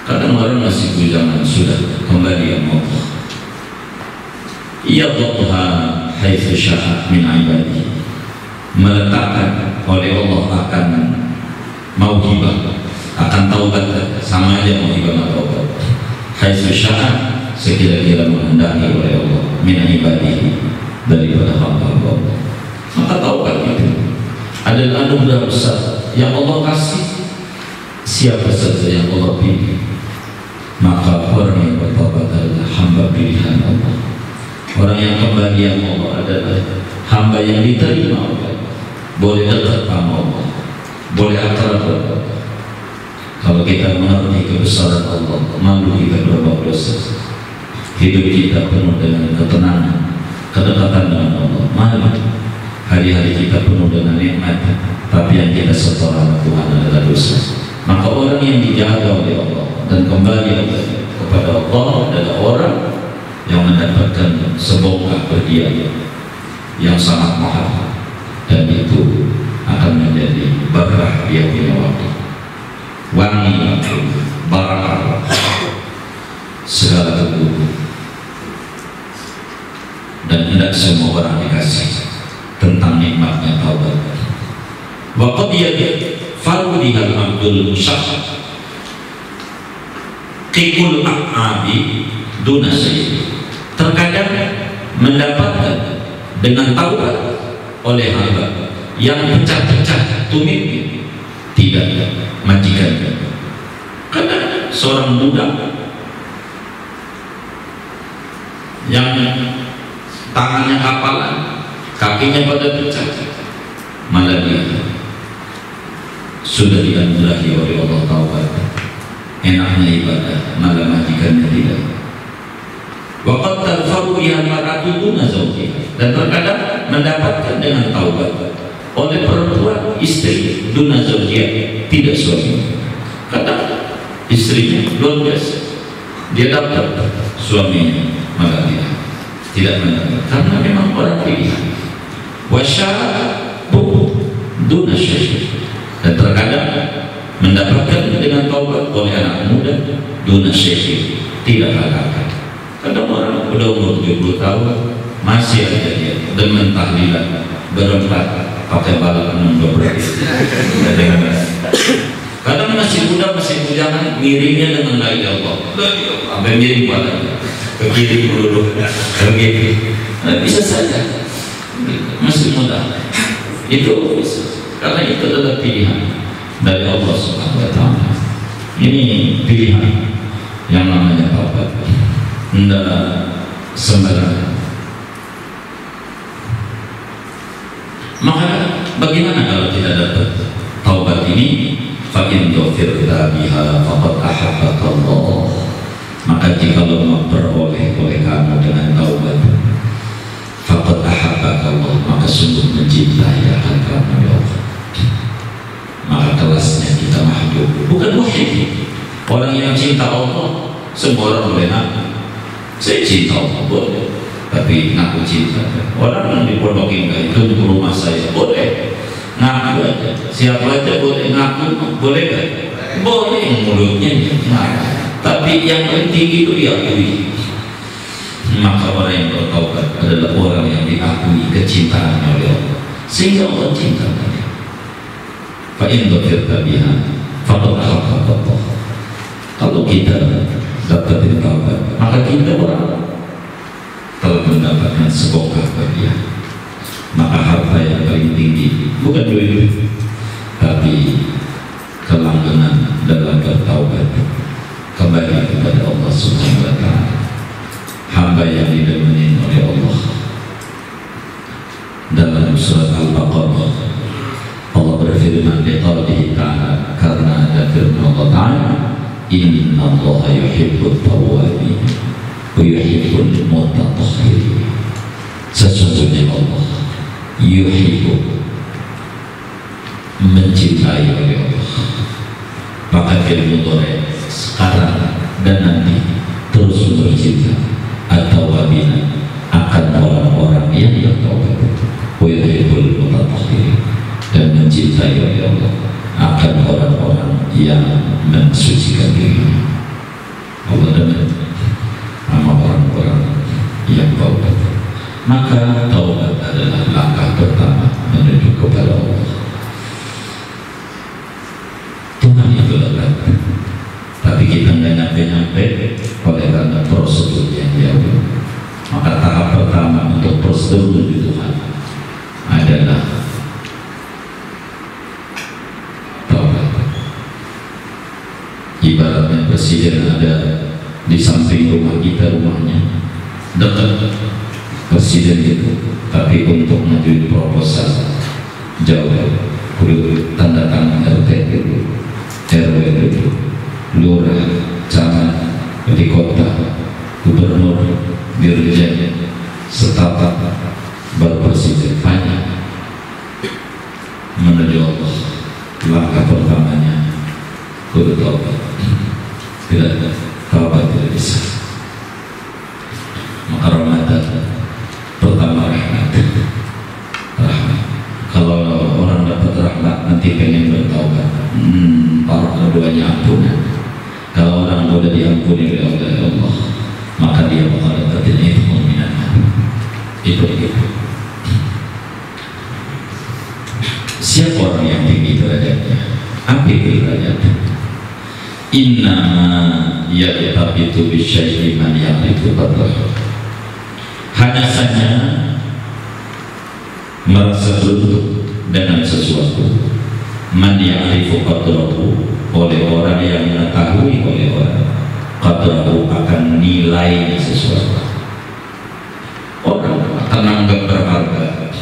Kadang orang masih bujangan sudah kembali yang Allah. Ia dhatuha haitsu sya'a min ibadihi. Meletakkan oleh Allah akan mauhibah, akan taubat, sama aja mauhibah atau taubat. Haitsu sya'a, sekira-kira menghendaki oleh Allah min ibadihi, daripada hamba Allah. Maka taubat itu adalah anugerah besar yang Allah kasih siapa saja yang Allah pilih. Maka orang yang bertaubat adalah hamba pilihan Allah. Orang yang kembali yang Allah adalah hamba yang diterima oleh Allah. Boleh dekat sama Allah, boleh akrab Allah. Kalau kita mengerti kebesaran Allah, malu kita berbuat dosa, hidup kita penuh dengan ketenangan, kedekatan dengan Allah. Malu hari-hari kita penuh dengan nikmat, tapi yang kita setor sama Tuhan adalah dosa. Maka orang yang dijaga oleh Allah dan kembali kepada Allah adalah orang yang mendapatkan sebongkah berdiam yang sangat mahal, dan itu akan menjadi berkah dia punya waktu, wangi, barakah, segala teguh. Dan tidak semua orang dikasih tentang nikmatnya taubat. Wa qad farudihal abdul musyah qikul a'abi dunasi. Terkadang mendapatkan dengan taubat oleh hamba yang pecah-pecah tumit tidak majikan. Karena seorang budak yang tangannya kapalan, kakinya pada pecah, malah dia sudah dianugerahi oleh Allah taubat, enaknya ibadah, malah majikannya tidak. Waqad tarfaru biha mar'atu duna zawjiha. Dan terkadang mendapatkan dengan taubat oleh perempuan istri duna zawjiha, tidak suami. Kadang istrinya luar biasa, dia dapat suaminya malah tidak mendapat, karena memang orang pilihan. Wasyabu duna syekh. Dan terkadang mendapatkan dengan taubat oleh anak muda duna syekh, tidak kakak. Kadang orang udah umur 70 tahun masih aja dia demen tahlilan berempat pakai balap 6 kadang masih muda, masih bujangan, miringnya dengan la ilaha illallah, sampai miring badannya ke kiri dulu begitu. Bisa saja masih muda itu bisa, karena itu adalah pilihan dari Allah Subhanahu wa Ta'ala. Ini pilihan yang namanya taubat, tidak sembarangan. Maka bagaimana kalau tidak dapat taubat ini? Fa in ghafirta biha faqad ahabbaka Allah. Maka jika lo memperoleh oleh kamu dengan taubat, faqad ahabbaka Allah, maka sungguh mencintai akan kamu ya Allah. Maka kelasnya kita mahjub, bukan wahid. Orang yang cinta Allah, semua orang boleh ngaku saya cinta Allah, boleh, tapi ngaku cinta. Orang yang dipondokin itu ke rumah saya, boleh ngaku aja, siapa aja boleh ngaku, boleh gak? Boleh, mulutnya nah. tapi yang penting itu diakui. Maka orang yang bertaubat adalah orang yang diakui kecintaannya oleh Allah, sehingga Allah cinta dia. Fa in dzakirta biha faqad haqqaqa Allah. Kalau kita dapat taubat, maka kita orang telah mendapatkan sebuah bahagia. Maka harta yang paling tinggi bukan duit, tapi kelanggengan dalam bertaubat kembali kepada Allah Subhanahu wa Ta'ala. Hamba yang didemenin oleh Allah. Dalam surat Al-Baqarah Allah berfirman di qaulihi ta'ala, karena ada firman Allah Ta'ala, inna Allah yuhibbut tawwabin wa yuhibbul mutatahhirin. Sesungguhnya Allah yuhibbu, mencintai oleh Allah. Maka ilmu mudhari sekarang dan nanti terus bercinta atau wabina akan orang-orang yang bertaubat, wa yuhibbul mutatahhirin, dan mencintai oleh Allah akan orang-orang yang mensucikan diri. Allah demen sama orang-orang yang taubat. Maka taubat adalah langkah pertama menuju kepada Allah. Tuhan itu lekat, tapi kita nggak nyampe-nyampe oleh karena prosedur yang jauh. Maka tahap pertama untuk prosedur menuju Tuhan adalah taubat. Ibaratnya presiden ada di samping rumah kita, rumahnya dekat presiden itu, tapi untuk ngajuin proposal jauh, kudu tanda tangan RT dulu, RW dulu, lurah, camat, wali kota, gubernur, dirjen, setapap, baru presiden. Banyak menuju Allah. Langkah pertamanya kudu taubat. Tidak taubat tidak bisa. Maka Ramadan pertama rahmat. Kalau orang dapat rahmat nanti pengen bertaubat, para keduanya ampunan. Kalau orang sudah diampuni oleh Allah, maka dia bakal dapatin itu mu'minan. Itu. Siapa orang yang tinggi derajatnya? Apa itu derajatnya? Innama ya'tabitu bisyai'i man ya'rifu qadrahu. Hanya saja merasa beruntung dengan sesuatu. Man ya'rifu qadrahu, oleh orang yang mengetahui oleh orang qadrahu akan nilai sesuatu. Orang menganggap berharga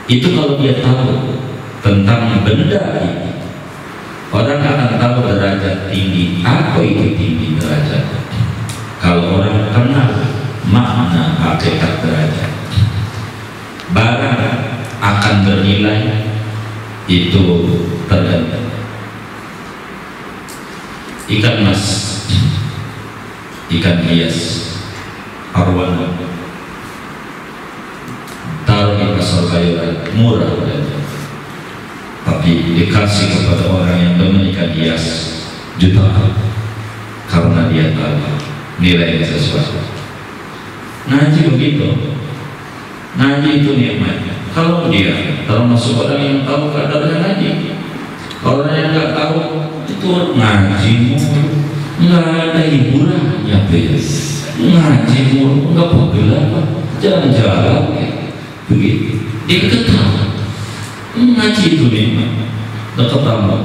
itu kalau dia tahu tentang benda ini, orang akan tahu derajat tinggi. Apa itu tinggi derajat? Kalau orang kenal makna hakikat derajat, barang akan bernilai itu tergantung. Ikan mas, ikan hias, arwana, taruh di pasar bayuran murah saja, tapi dikasih kepada orang yang demen ikan hias jutaan, karena dia tahu nilai sesuatu. Ngaji begitu, ngaji itu nikmatnya. Kalau dia termasuk orang yang tahu kadarnya ngaji, orang yang nggak tahu itu ngaji mulu, nggak ada hiburannya, ngaji mulu, nggak pegel apa, jalan-jalan begitu. Dia ketawa, ngaji itu nikmat, ketawa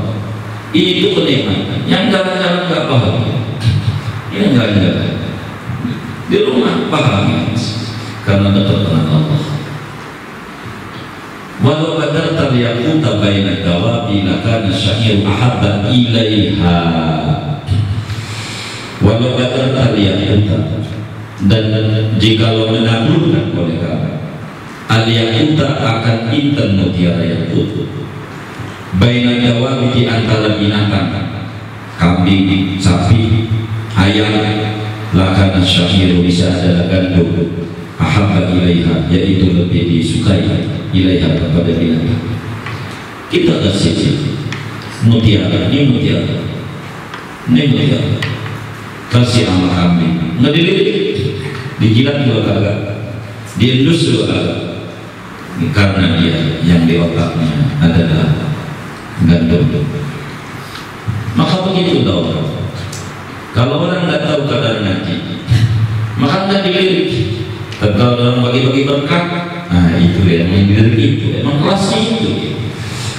itu kenikmatan. Yang jalan-jalan nggak paham, yang jalan-jalan di rumah paham, karena dekat dengan Allah. Walau badarta liyaquta baina dawabi lakana syai'u ahabba ilaiha. Walau badarta liyaquta, dan jikalau menaklukkan oleh kamu al-yaquta akan intan mutiara yakut baina dawabi di antara binatang, kambing, sapi, ayam, lakana syai'u bisa adalah gandum ahabba ilaiha, yaitu lebih disukai ilaiha kepada binatang. Kita kasih mutiara, ini mutiara, ini mutiara. kasih sama kambing, nggak dilirik, dijilat juga kagak, diendus juga kagak, karena dia yang di otaknya adalah gandum. Maka begitu tau, kalau orang nggak tahu kadar ngaji, maka nggak dilirik. Tapi kalau orang bagi-bagi berkah, nah itu yang dilirik itu, emang kelasnya itu,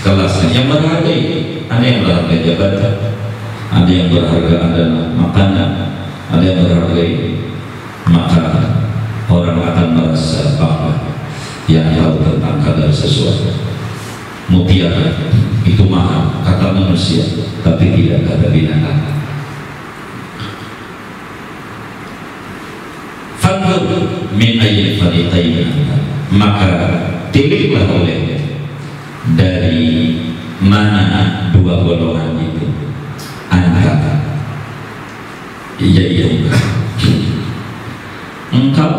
kelasnya yang berharga itu. Ada yang berharga jabatan, ada yang berharga adalah makanan, ada yang berharga maka orang akan merasa bangga yang tahu tentang kadar sesuatu. Mutiara itu mahal kata manusia, tapi tidak kata binatang. Fanzur min ayyil fariqain, maka pilihlah oleh dari mana dua golongan itu antara yaitu engkau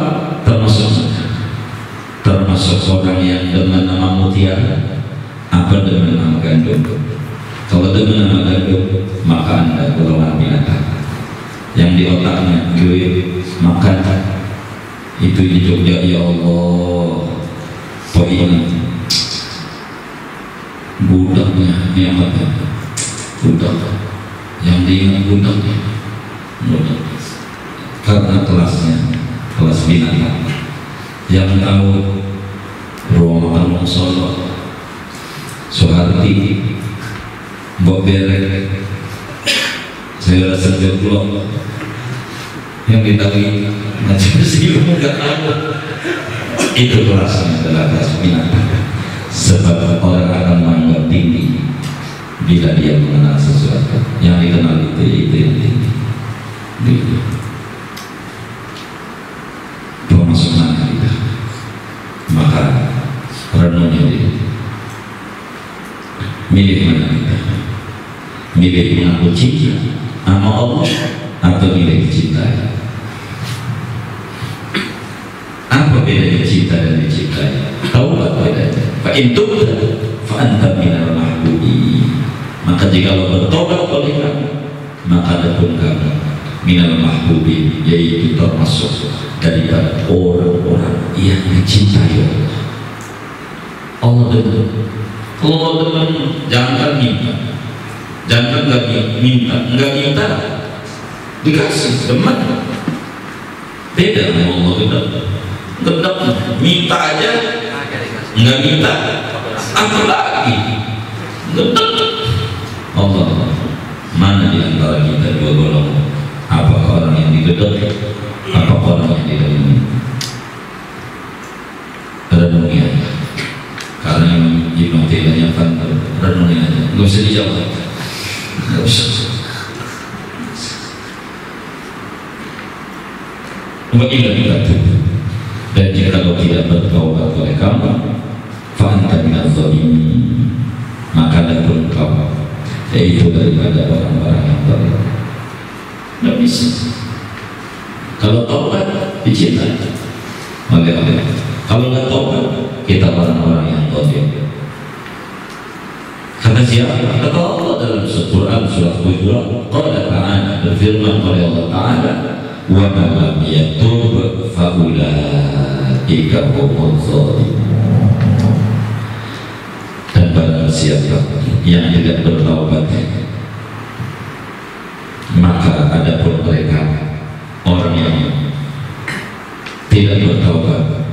termasuk orang yang dengan nama mutiara apa dengan nama gandum. Kalau dengan nama gandum maka anda golongan binatang yang di otaknya duit makan itu di Jogja, ya Allah poin budaknya yang apa? Budak yang diingat budaknya, budak. Karena kelasnya kelas binatang. Yang tahu ruang makan Wong Solo, Soeharti, Mbok Berek, saya rasa joglok yang ditahui majelis ilmu nggak tahu. Itu kelasnya adalah kelas binatang. Sebab orang akan menganggap tinggi bila dia mengenal sesuatu. Yang dikenal itu yang tinggi. Gitu. Masuk mana kita? Maka renungnya dia. Milih mana kita? Milih mengaku cinta sama Allah atau milih dicintai? Apa bedanya cinta dan dicintai? Tahu apa bedanya? Fa in tubta fa anta minal mahbubi. Maka jika lo bertobat oleh kamu, maka ada pun kamu minal mahbubi, yaitu termasuk daripada orang-orang yang dicintai Allah. Allah dengan jangan minta, jangan nggak minta dikasih teman. Beda dengan Allah, gedap minta aja nggak minta, apa lagi gedap. Allah mana di antara kita dua golongan? Apakah orang yang digedap, apakah orang yang tidak diminta? Renungi aja. Karena Ibnu Taimiyah renungi aja, nggak usah dijawab, nggak usah. Dan jika kau tidak bertaubat oleh kamu, fa'anta minaz zalimin, maka adapun kau yaitu daripada orang-orang yang zalim. Nggak bisa. Kalau taubat dicintai oleh Allah. Kalau nggak taubat kita orang-orang yang zalim. Kata siapa? Kata Allah dalam Al-Quran surah Hujurat, qala ta'ala, berfirman oleh Allah Ta'ala, wa man lam yatub fa ulaika humuz zalimun. Dan barang siapa yang tidak bertaubat, maka ada pun mereka orang yang tidak bertaubat,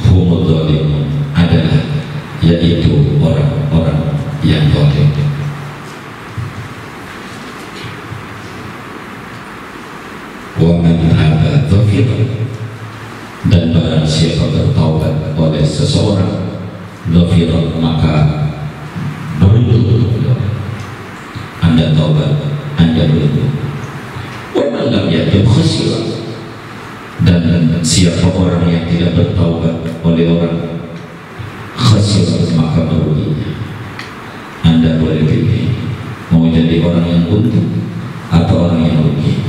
humuz zalimun, adalah yaitu orang-orang yang zalim. Wa man haba dzafira, dan barang siapa bertaubat oleh seseorang, dzafira, maka beruntung. Anda taubat, Anda beruntung. Wa man lam yatub khasira, dan siapa orang yang tidak bertaubat oleh orang, khasira, maka meruginya. Anda boleh pilih mau jadi orang yang untung atau orang yang rugi.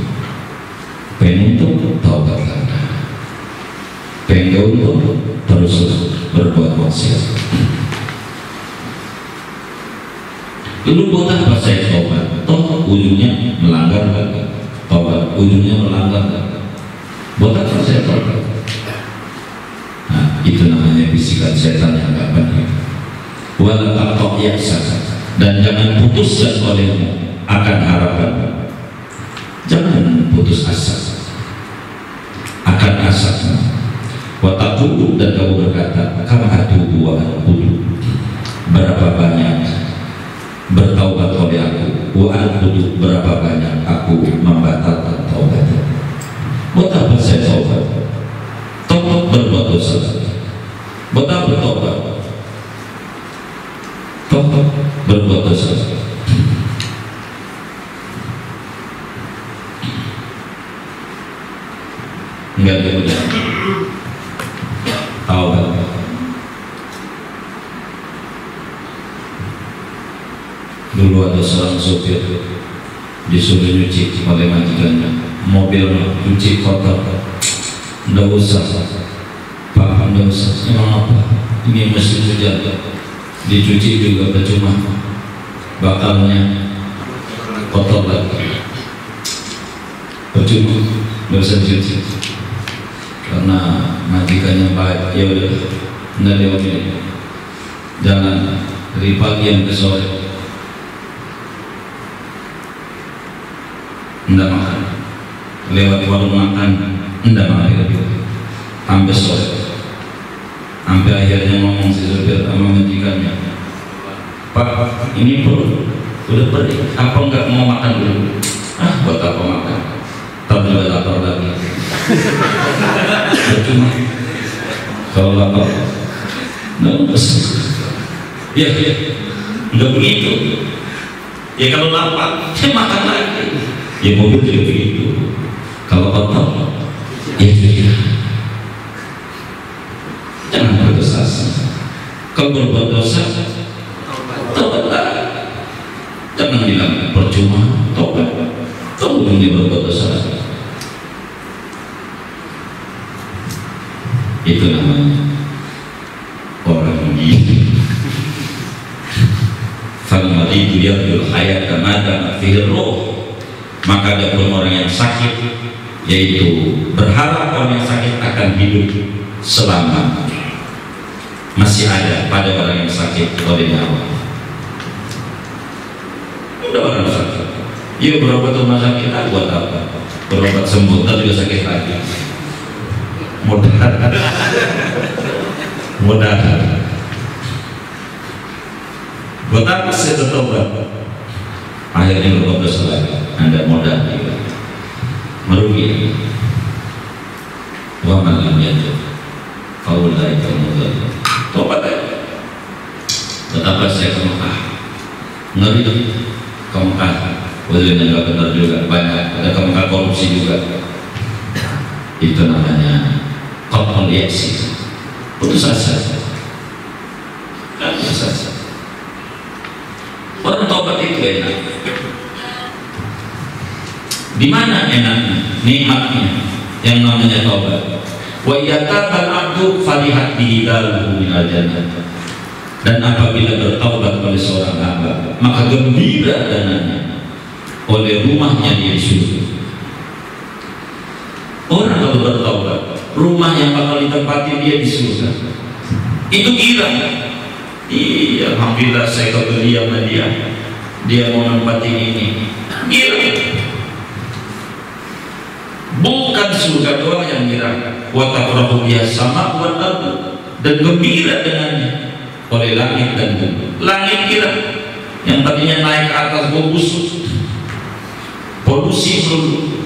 Pengen untung, taubatlah. Pengen untung, terus berbuat maksiat. Lu buat apa saya taubat? Toh ujungnya melanggar lagi. tobat, ujungnya melanggar. Buat apa saya tobat? Nah, itu namanya bisikan setan yang agak benar. Wala taqta' ya'saka, dan jangan putuskan olehmu akan harapan. Jangan putus asa akan asa. Wa taqulu, dan kamu berkata, kam atubu wa anqudu, berapa banyak bertaubat oleh aku, wa anqudu, berapa banyak aku membatalkan taubat. Buat apa saya taubat? Taubat berbuat dosa. Buat apa taubat? Taubat berbuat dosa. Enggak ada mudah. Taubat. Dulu ada seorang sopir disuruh nyuci oleh majikannya, mobil cuci kotor. Nggak usah Pak, nggak usah. Emang apa? Ini mesin hujan, dicuci juga percuma, bakalnya kotor lagi, percuma, nggak usah dicuci. Karena majikannya baik, ya udah, nggak diomongin. Jangan dari pagi sampai sore nggak makan, lewat warung makan nggak makan, sampai sore, sampai akhirnya ngomong si supir sama majikannya, Pak, ini perut udah perih, apa nggak mau makan dulu? Ah, buat apa makan? Tapi juga lapar lagi. Percuma kalau lapar. Ya, nggak begitu. Ya kalau lapar, ya makan lagi. Ya mobil juga begitu. Kalau kotor, ya sudah. Jangan berdosa. Kalau berbuat dosa, tobatlah. Jangan bilang percuma, tobat. Tahu dia berbuat dosa. Itu namanya orang gila. Falmaridu yaqul hayata mata fihi ruh. Maka ada pun orang yang sakit, yaitu berharap orang yang sakit akan hidup selama masih ada pada orang yang sakit oleh nyawa. Udah orang sakit, iya berobat rumah sakit, buat apa? Berobat sembuh, tapi juga sakit lagi. Mudah-mudahan. Buat apa saya bertobat? Akhirnya bertobat dosa lagi. Anda modal juga, merugi. Wa man lam yatub faulaika humul tobat aja. Betapa saya ke Mekah, ngeri ke Mekah, wajahnya nggak benar juga, banyak ada ke Mekah korupsi juga. Itu namanya qat'ul ya'si, putus asa. Putus asa. Orang tobat itu enak. Di mana enaknya, nikmatnya yang namanya taubat. Wa yatabal abdu falihat bihi daluhu minal jannah. Dan apabila bertaubat oleh seorang hamba, maka gembira dengannya oleh rumahnya di surga. Orang kalau bertaubat, rumah yang bakal ditempati dia di surga. Itu gila. Iya, alhamdulillah saya kebeli sama dia. Dia mau nempatin ini. Gila. Bukan surga doang yang gila. Wa tafrahu biha sama wa ardu, dan gembira dengannya oleh langit dan bumi. Langit gila. Yang tadinya naik ke atas busuk, polusi dulu,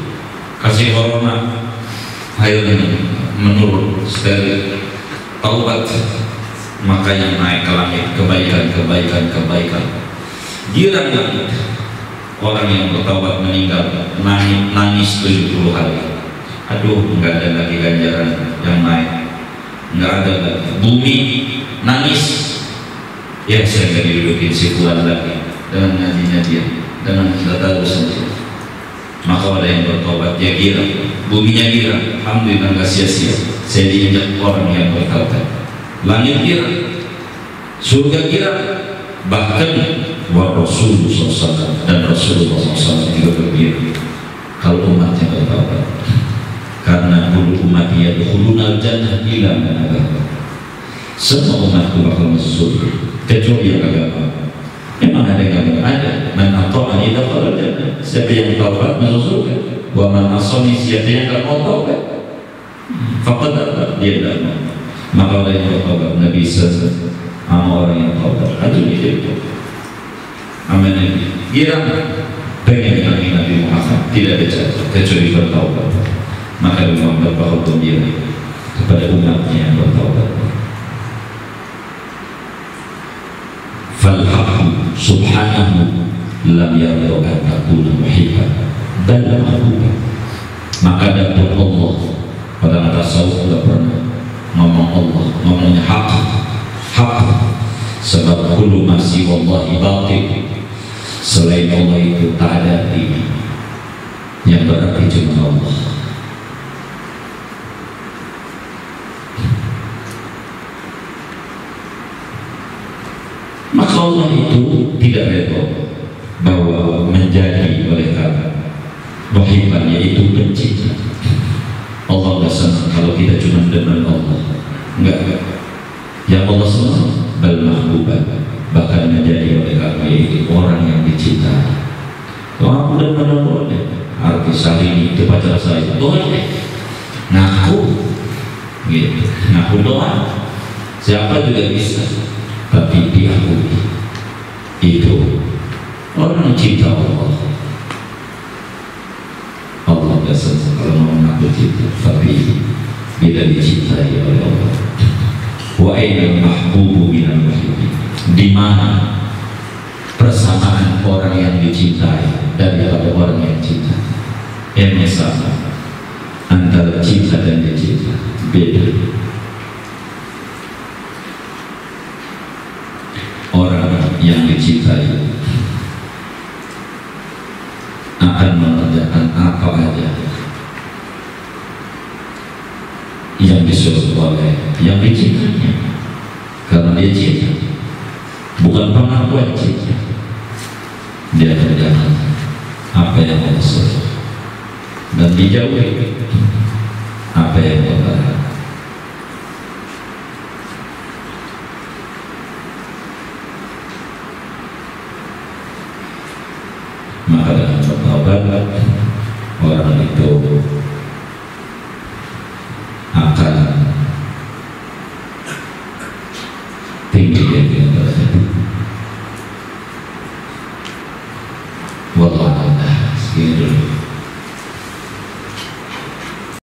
kasih corona, akhirnya menurun, steril. Taubat, maka yang naik ke langit kebaikan. Girang langit. Orang yang bertaubat meninggal nangis 70 hari. Aduh, nggak ada lagi ganjaran yang naik, nggak ada lagi. Bumi nangis. Ya, saya nggak didudukin si Fulan lagi dengan ngajinya dia, dengan kita tahu saja. Maka ada yang bertobat, dia kira buminya kira, alhamdulillah nggak sia-sia saya diinjak orang yang bertaubat. Langit kira, surga kira, bahkan wa Rasulullah SAW dan Rasulullah SAW juga berbeda. Kalau yadkhuluna al-jannah illa man aba. Semua umatku bakal masuk surga kecuali yang agama. Memang ada yang ada. Man ata'ani dakhala al-jannah. Siapa yang taubat masuk surga. Wa man asani, siapa yang tak mau taubat faqad aba, dia tidak mau. Maka orang yang taubat Nabi sallallahu sama orang yang taubat itu itu. Amin. Kira pengen Nabi Muhammad tidak ada cara kecuali bertaubat. Maka Muhammad bakal gembira kepada umatnya yang bertaubat. Fal-haqqu subhanahu lam yarda an takuna muhibban bal mahbuban. Maka dapur Allah pada tasawuf tidak pernah ngomong Allah, ngomongnya hak, sebab kullu ma siwallahi batil. Selain Allah itu tak ada artinya, yang berarti cuma Allah. Maka Allah itu tidak reda bahwa menjadi oleh karena muhibban, yaitu pencinta. Allah nggak senang kalau kita cuma demen Allah, enggak. Yang Allah senang bal mahbuban, bahkan menjadi oleh karena yaitu orang yang dicintai. Kalau aku demen boleh, artis Salini itu pacar saya, boleh. Ngaku, gitu, ngaku doang. Siapa juga bisa. Tapi diakui itu orang cinta Allah. Allah gak senang kalau mau mengaku cinta, tapi bila dicintai oleh Allah. Wa ainal mahbubu minal muhibbi. Di mana persamaan orang yang dicintai daripada orang yang cinta? Yang sama antara cinta dan dicinta beda. Orang yang dicintai akan mengerjakan apa aja yang disuruh oleh yang dicintainya, karena dia cinta, bukan pengakuan cinta. Dia kerjakan apa yang Allah suruh dan dijauhi apa yang Allah larang. Maka dengan bertaubat orang itu akan